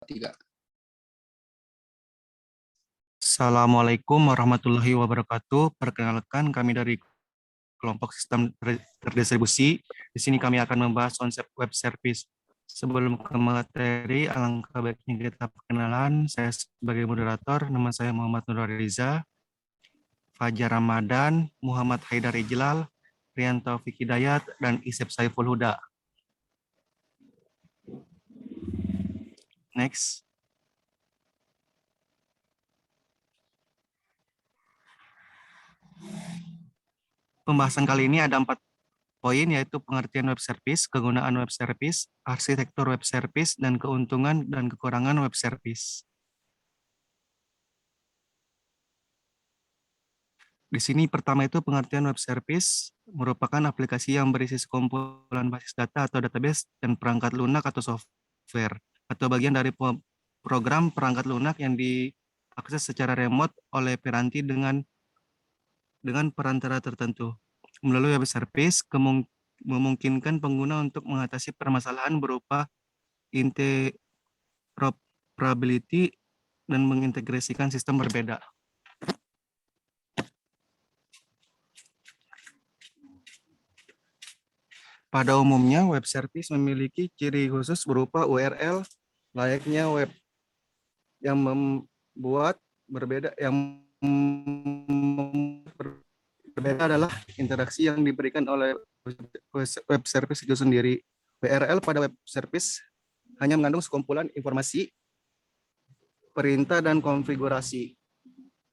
3. Assalamualaikum warahmatullahi wabarakatuh. Perkenalkan, kami dari kelompok sistem terdistribusi. Di sini kami akan membahas konsep web service. Sebelum ke materi, alangkah baiknya kita perkenalan. Saya sebagai moderator, nama saya Muhammad Nur Riza, Fajar Ramadan, Muhammad Haidar Ijlal, Rian Taufik Hidayat, dan Isep Saiful Huda. Next. Pembahasan kali ini ada 4 poin, yaitu pengertian web service, kegunaan web service, arsitektur web service, dan keuntungan dan kekurangan web service. Di sini pertama itu pengertian web service merupakan aplikasi yang berisi sekumpulan basis data atau database dan perangkat lunak atau software, atau bagian dari program perangkat lunak yang diakses secara remote oleh piranti dengan perantara tertentu. Melalui web service memungkinkan pengguna untuk mengatasi permasalahan berupa interoperability dan mengintegrasikan sistem berbeda. Pada umumnya, web service memiliki ciri khusus berupa URL layaknya web yang berbeda adalah interaksi yang diberikan oleh web service itu sendiri. URL pada web service hanya mengandung sekumpulan informasi, perintah, dan konfigurasi.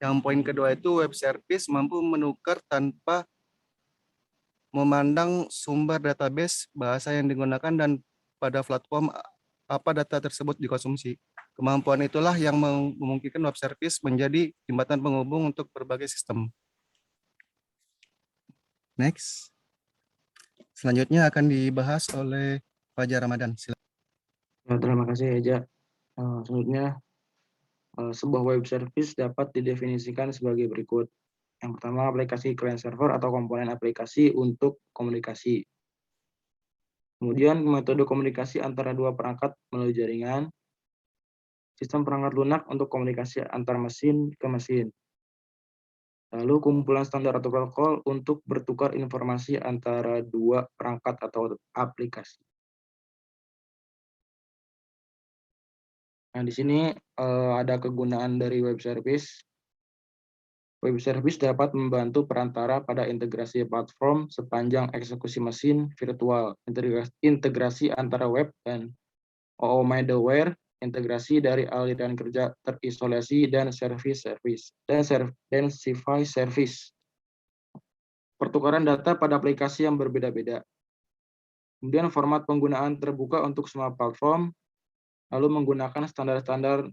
Yang poin kedua itu web service mampu menukar tanpa memandang sumber database, bahasa yang digunakan, dan pada platform apa data tersebut dikonsumsi. Kemampuan itulah yang memungkinkan web service menjadi jembatan penghubung untuk berbagai sistem. Next. Selanjutnya akan dibahas oleh Fajar Ramadan. Ya, terima kasih Eja. Selanjutnya, sebuah web service dapat didefinisikan sebagai berikut. Yang pertama, aplikasi client server atau komponen aplikasi untuk komunikasi. Kemudian, metode komunikasi antara dua perangkat melalui jaringan. Sistem perangkat lunak untuk komunikasi antar mesin ke mesin. Lalu, kumpulan standar atau protokol untuk bertukar informasi antara dua perangkat atau aplikasi. Nah, di sini ada kegunaan dari web service. Web service dapat membantu perantara pada integrasi platform sepanjang eksekusi mesin virtual, integrasi antara web dan OO middleware, integrasi dari aliran kerja terisolasi dan service, dan CFI service. Pertukaran data pada aplikasi yang berbeda-beda. Kemudian format penggunaan terbuka untuk semua platform, lalu menggunakan standar-standar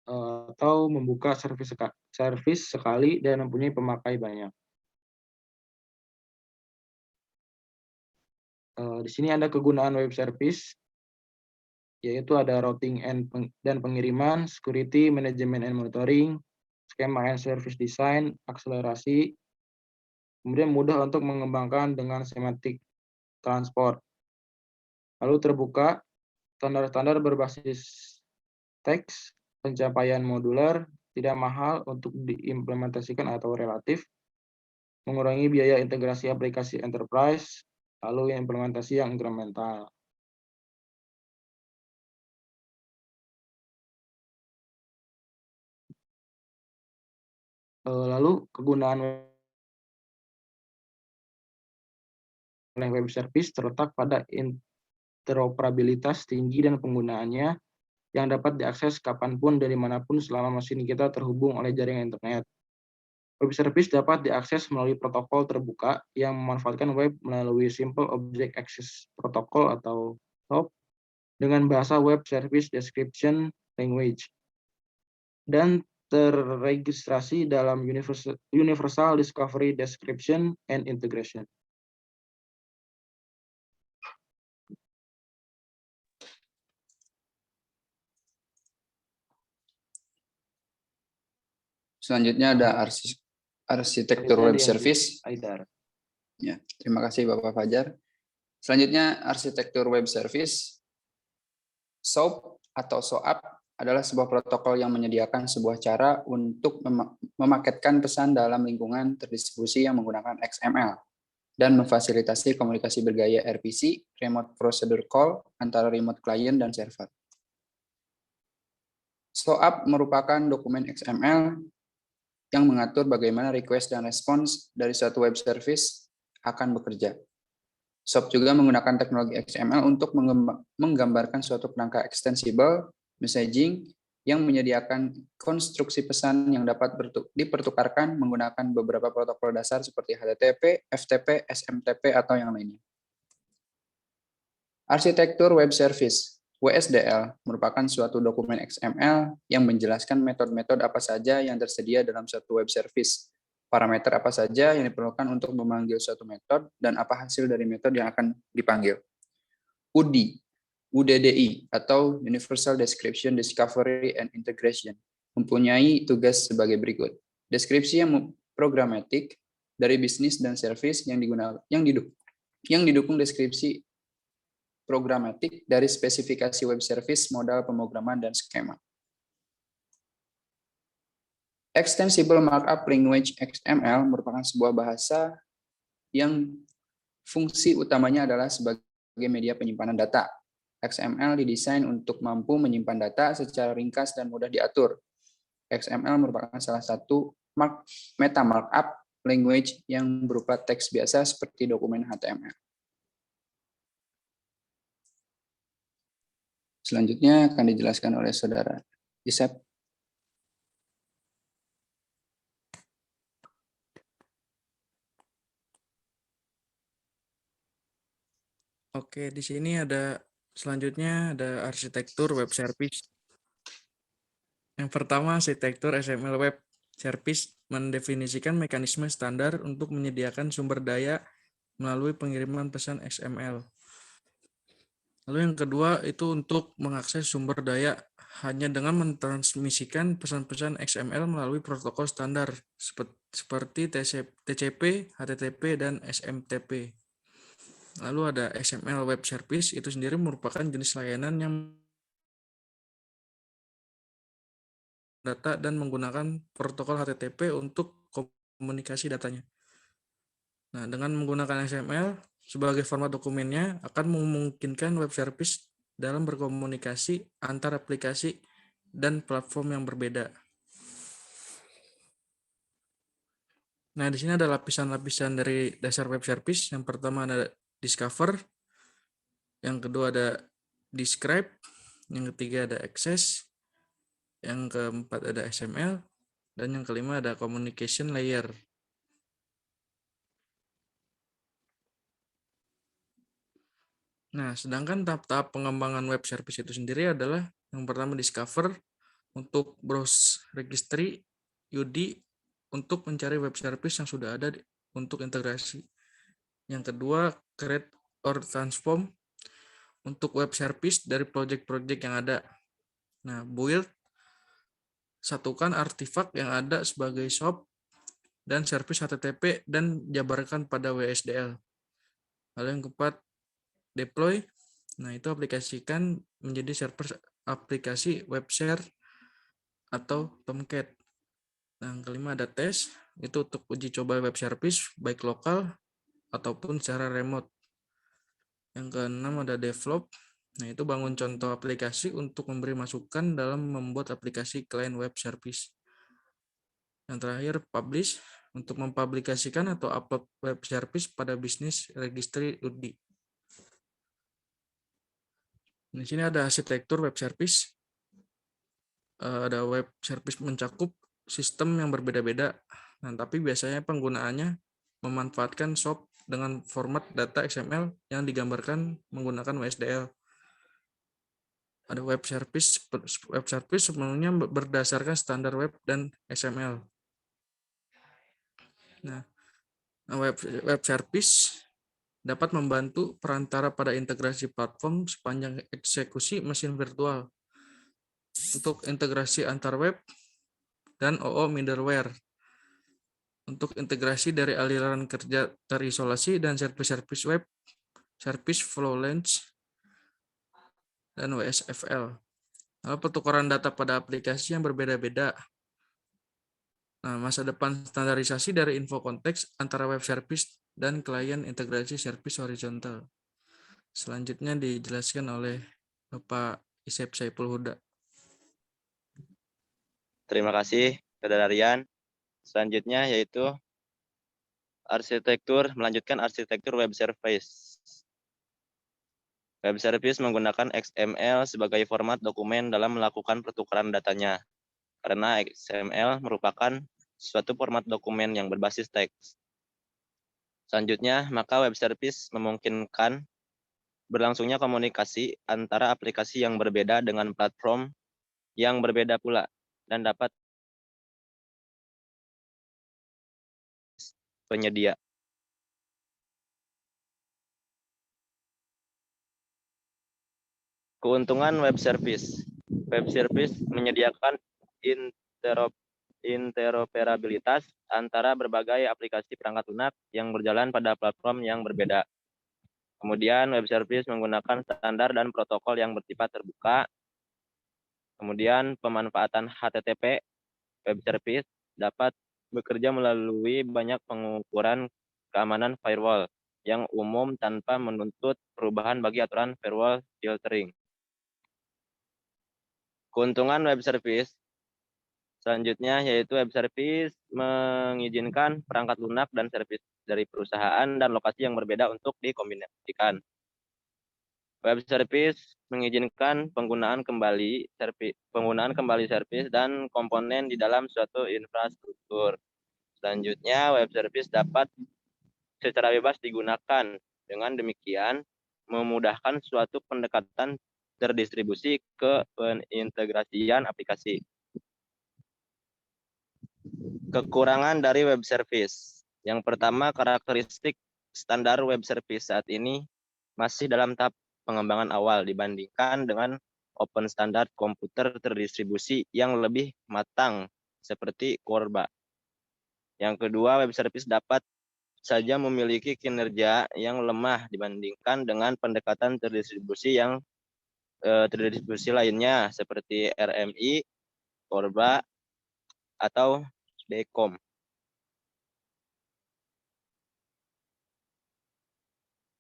atau membuka service sekali dan mempunyai pemakai banyak. Di sini ada kegunaan web service, yaitu ada routing dan pengiriman, security, management and monitoring, skema and service design, akselerasi, kemudian mudah untuk mengembangkan dengan semantic transport. Lalu terbuka, standar-standar berbasis teks, pencapaian modular, tidak mahal untuk diimplementasikan atau relatif, mengurangi biaya integrasi aplikasi enterprise, lalu implementasi yang incremental. Lalu kegunaan web service terletak pada interoperabilitas tinggi dan penggunaannya yang dapat diakses kapanpun dari manapun selama mesin kita terhubung oleh jaringan internet. Web service dapat diakses melalui protokol terbuka yang memanfaatkan web melalui Simple Object Access Protocol atau SOAP dengan bahasa Web Service Description Language dan terregistrasi dalam Universal Discovery Description and Integration. Selanjutnya ada arsitektur web service. Ya, terima kasih Bapak Fajar. Selanjutnya arsitektur web service. SOAP atau SOAP adalah sebuah protokol yang menyediakan sebuah cara untuk memaketkan pesan dalam lingkungan terdistribusi yang menggunakan XML dan memfasilitasi komunikasi bergaya RPC, Remote Procedure Call, antara remote client dan server. SOAP merupakan dokumen XML yang mengatur bagaimana request dan response dari suatu web service akan bekerja. SOAP juga menggunakan teknologi XML untuk menggambarkan suatu kerangka extensible messaging yang menyediakan konstruksi pesan yang dapat dipertukarkan menggunakan beberapa protokol dasar seperti HTTP, FTP, SMTP, atau yang lainnya. Arsitektur Web Service (WSDL) merupakan suatu dokumen XML yang menjelaskan metode-metode apa saja yang tersedia dalam suatu web service, parameter apa saja yang diperlukan untuk memanggil suatu metode, dan apa hasil dari metode yang akan dipanggil. UDDI atau Universal Description, Discovery, and Integration mempunyai tugas sebagai berikut. Deskripsi yang programatik dari bisnis dan service yang didukung deskripsi programatik dari spesifikasi web service, modal pemrograman, dan skema. Extensible Markup Language XML merupakan sebuah bahasa yang fungsi utamanya adalah sebagai media penyimpanan data. XML didesain untuk mampu menyimpan data secara ringkas dan mudah diatur. XML merupakan salah satu meta markup language yang berupa teks biasa seperti dokumen HTML. Selanjutnya akan dijelaskan oleh Saudara Isep. Oke, di sini selanjutnya ada arsitektur web service. Yang pertama, arsitektur XML web service mendefinisikan mekanisme standar untuk menyediakan sumber daya melalui pengiriman pesan XML. Lalu yang kedua itu untuk mengakses sumber daya hanya dengan mentransmisikan pesan-pesan XML melalui protokol standar seperti TCP, HTTP, dan SMTP. Lalu ada XML Web Service, itu sendiri merupakan jenis layanan yang data dan menggunakan protokol HTTP untuk komunikasi datanya. Nah, dengan menggunakan XML sebagai format dokumennya akan memungkinkan web service dalam berkomunikasi antar aplikasi dan platform yang berbeda. Nah, di sini ada lapisan-lapisan dari dasar web service. Yang pertama ada discover, yang kedua ada describe, yang ketiga ada access, yang keempat ada XML, dan yang kelima ada communication layer. Nah, sedangkan tahap-tahap pengembangan web service itu sendiri adalah yang pertama discover untuk browse registry UD untuk mencari web service yang sudah ada untuk integrasi. Yang kedua, create or transform untuk web service dari project-project yang ada. Nah, build, satukan artifak yang ada sebagai SOAP dan service HTTP dan jabarkan pada WSDL. Lalu yang keempat, deploy. Nah, itu aplikasikan menjadi server aplikasi web share atau Tomcat. Nah, yang kelima ada test, itu untuk uji coba web service baik lokal ataupun secara remote. Yang keenam ada develop. Nah, itu bangun contoh aplikasi untuk memberi masukan dalam membuat aplikasi klien web service. Yang terakhir publish, untuk mempublikasikan atau upload web service pada bisnis registry UD. Di sini ada arsitektur web service. Ada web service mencakup sistem yang berbeda-beda. Nah, tapi biasanya penggunaannya memanfaatkan SOAP dengan format data XML yang digambarkan menggunakan WSDL. Ada web service sepenuhnya berdasarkan standar web dan XML. Nah, web service dapat membantu perantara pada integrasi platform sepanjang eksekusi mesin virtual untuk integrasi antar web dan OO middleware. Untuk integrasi dari aliran kerja terisolasi dan service web, service flow length, dan WSFL. Lalu pertukaran data pada aplikasi yang berbeda-beda. Nah, masa depan standarisasi dari info konteks antara web service dan klien integrasi service horizontal. Selanjutnya dijelaskan oleh Bapak Isep Saipul Huda. Terima kasih, Saudara Rian. Selanjutnya yaitu melanjutkan arsitektur web service. Web service menggunakan XML sebagai format dokumen dalam melakukan pertukaran datanya. Karena XML merupakan suatu format dokumen yang berbasis teks. Selanjutnya, maka web service memungkinkan berlangsungnya komunikasi antara aplikasi yang berbeda dengan platform yang berbeda pula dan dapat penyedia. Keuntungan web service. Web service menyediakan interoperabilitas antara berbagai aplikasi perangkat lunak yang berjalan pada platform yang berbeda. Kemudian web service menggunakan standar dan protokol yang bersifat terbuka. Kemudian pemanfaatan HTTP web service dapat bekerja melalui banyak pengukuran keamanan firewall yang umum tanpa menuntut perubahan bagi aturan firewall filtering. Keuntungan web service selanjutnya yaitu web service mengizinkan perangkat lunak dan service dari perusahaan dan lokasi yang berbeda untuk dikombinasikan. Web service mengizinkan penggunaan kembali service dan komponen di dalam suatu infrastruktur. Selanjutnya, web service dapat secara bebas digunakan. Dengan demikian, memudahkan suatu pendekatan terdistribusi ke pengintegrasian aplikasi. Kekurangan dari web service. Yang pertama, karakteristik standar web service saat ini masih dalam tahap pengembangan awal dibandingkan dengan open standar komputer terdistribusi yang lebih matang seperti Corba. Yang kedua, web service dapat saja memiliki kinerja yang lemah dibandingkan dengan pendekatan terdistribusi lainnya seperti RMI, Corba, atau DECOM.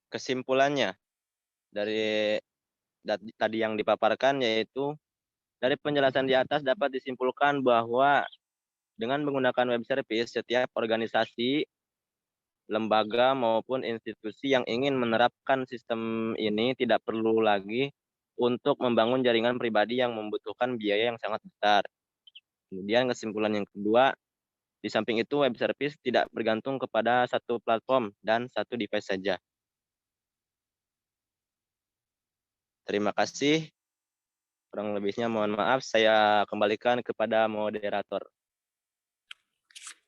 Kesimpulannya dari tadi yang dipaparkan yaitu dari penjelasan di atas dapat disimpulkan bahwa dengan menggunakan web service, setiap organisasi, lembaga maupun institusi yang ingin menerapkan sistem ini tidak perlu lagi untuk membangun jaringan pribadi yang membutuhkan biaya yang sangat besar. Kemudian kesimpulan yang kedua, di samping itu web service tidak bergantung kepada satu platform dan satu device saja. Terima kasih. Kurang lebihnya mohon maaf, saya kembalikan kepada moderator.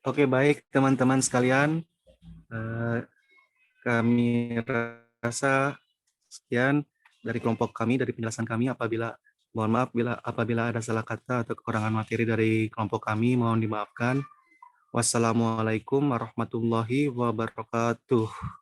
Oke, baik teman-teman sekalian. Kami rasa sekian dari kelompok kami, dari penjelasan kami. Mohon maaf apabila ada salah kata atau kekurangan materi dari kelompok kami, mohon dimaafkan. Wassalamualaikum warahmatullahi wabarakatuh.